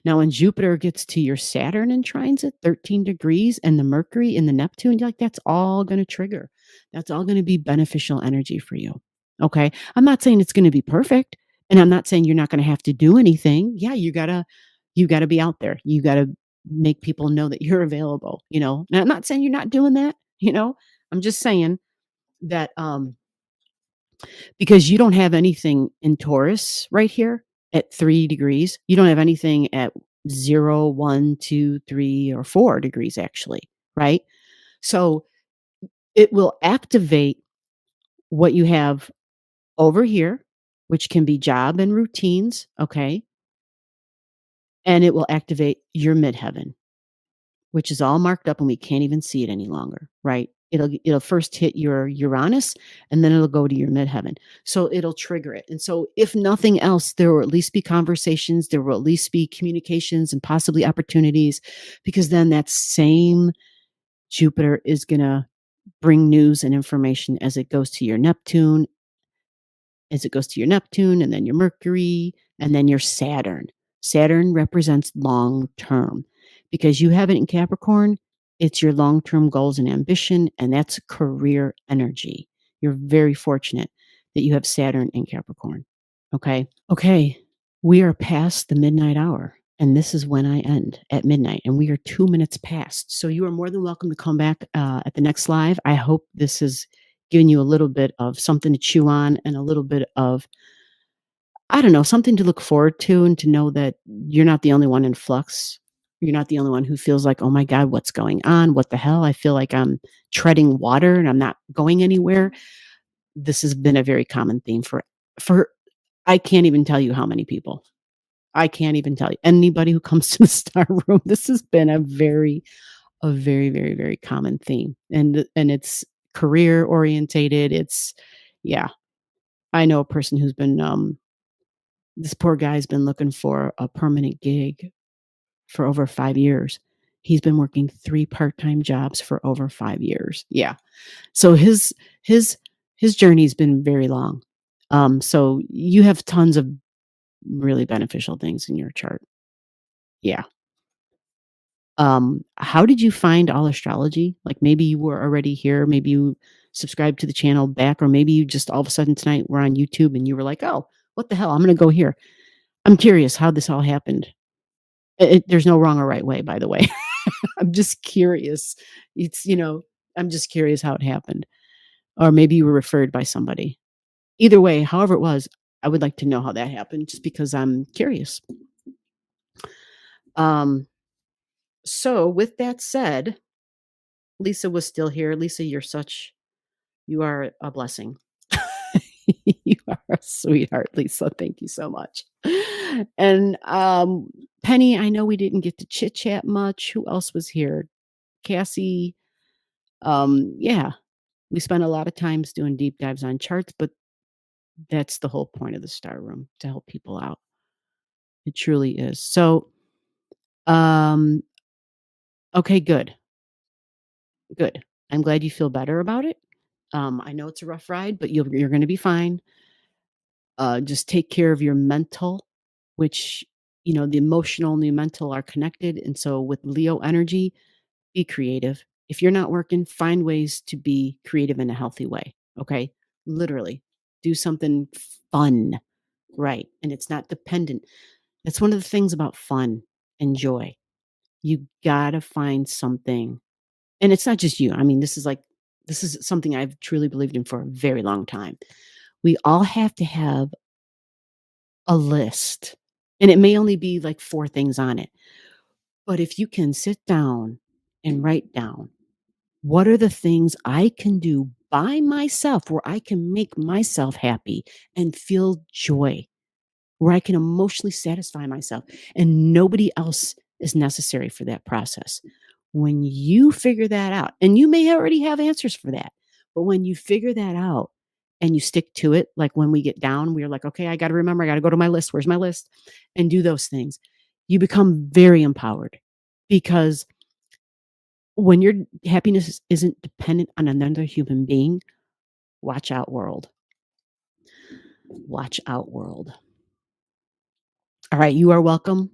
Now, when Jupiter gets to your Saturn and trines at 13 degrees and the Mercury and the Neptune, you're like, that's all going to trigger. That's all going to be beneficial energy for you. Okay. I'm not saying it's going to be perfect. And I'm not saying you're not going to have to do anything. Yeah, you gotta be out there. You gotta make people know that you're available, Now, I'm not saying you're not doing that, I'm just saying that because you don't have anything in Taurus right here at 3 degrees. You don't have anything at 0, 1, 2, 3, or 4 degrees, actually, right? So it will activate what you have over here, which can be job and routines, okay? And it will activate your midheaven, which is all marked up and we can't even see it any longer, right? It'll first hit your Uranus and then it'll go to your midheaven. So it'll trigger it. And so if nothing else, there will at least be conversations, there will at least be communications and possibly opportunities, because then that same Jupiter is going to bring news and information as it goes to your Neptune, and then your Mercury, and then your Saturn. Saturn represents long term because you have it in Capricorn. It's your long-term goals and ambition, and that's career energy. You're very fortunate that you have Saturn in Capricorn. Okay. Okay. We are past the midnight hour, and this is when I end at midnight, and we are 2 minutes past. So you are more than welcome to come back at the next live. I hope this has given you a little bit of something to chew on and a little bit of, I don't know, something to look forward to, and to know that you're not the only one in flux. You're not the only one who feels like, oh my God, what's going on? What the hell? I feel like I'm treading water and I'm not going anywhere. This has been a very common theme for I can't even tell you how many people. I can't even tell you. Anybody who comes to the star room, this has been a very, very, very common theme. And it's career orientated. It's yeah. I know a person who's been this poor guy's been looking for a permanent gig for over 5 years. He's been working 3 part-time jobs for over 5 years. Yeah. So his journey's been very long. So you have tons of really beneficial things in your chart. Yeah. How did you find Allastrology? Like, maybe you were already here, maybe you subscribed to the channel back, or maybe you just all of a sudden tonight were on YouTube and you were like, "Oh, what the hell? I'm gonna go here." I'm curious how this all happened. There's no wrong or right way, by the way. I'm just curious. It's, I'm just curious how it happened. Or maybe you were referred by somebody. Either way, however it was, I would like to know how that happened just because I'm curious. Um, so with that said, Lisa was still here. Lisa, you are a blessing. You are a sweetheart, Lisa. Thank you so much. And Penny, I know we didn't get to chit chat much. Who else was here? Cassie. Yeah, we spent a lot of times doing deep dives on charts, but that's the whole point of the star room, to help people out. It truly is. So, um, okay, good. Good. I'm glad you feel better about it. I know it's a rough ride, but you're going to be fine. Just take care of your mental, which, the emotional and the mental are connected. And so with Leo energy, be creative. If you're not working, find ways to be creative in a healthy way. Okay. Literally do something fun. Right. And it's not dependent. That's one of the things about fun and joy. You gotta find something. And it's not just you. I mean, this is something I've truly believed in for a very long time. We all have to have a list, and it may only be like 4 things on it. But if you can sit down and write down, what are the things I can do by myself where I can make myself happy and feel joy, where I can emotionally satisfy myself, and nobody else is necessary for that process. When you figure that out, and you may already have answers for that, but when you figure that out and you stick to it, like when we get down, we're like, okay, I got to remember, I got to go to my list. Where's my list? And do those things. You become very empowered, because when your happiness isn't dependent on another human being, watch out, world. Watch out, world. All right, you are welcome.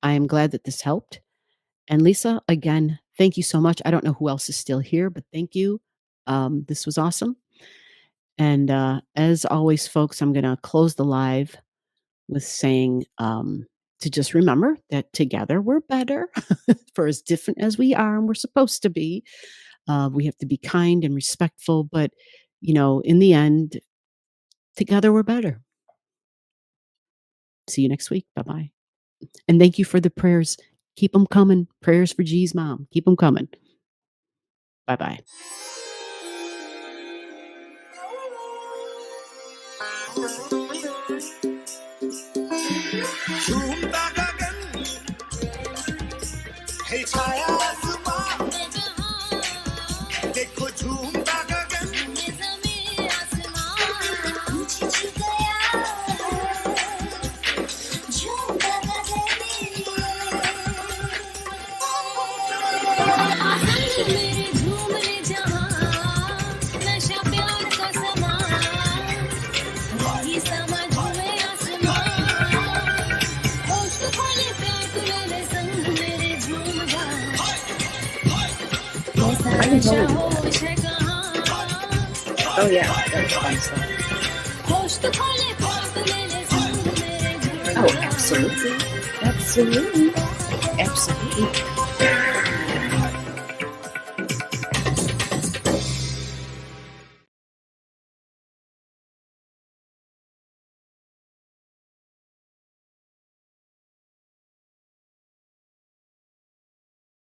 I am glad that this helped. And Lisa, again, thank you so much. I don't know who else is still here, but thank you. This was awesome. And as always, folks, I'm going to close the live with saying to just remember that together we're better. For as different as we are and we're supposed to be, we have to be kind and respectful. But, in the end, together we're better. See you next week. Bye-bye. And thank you for the prayers. Keep them coming. Prayers for G's mom. Keep them coming. Bye-bye. झूमता गगन है छाया आसमां देखो झूमता गगन haven't told you that. Oh yeah, that was fun stuff. Oh, absolutely. Absolutely. Absolutely.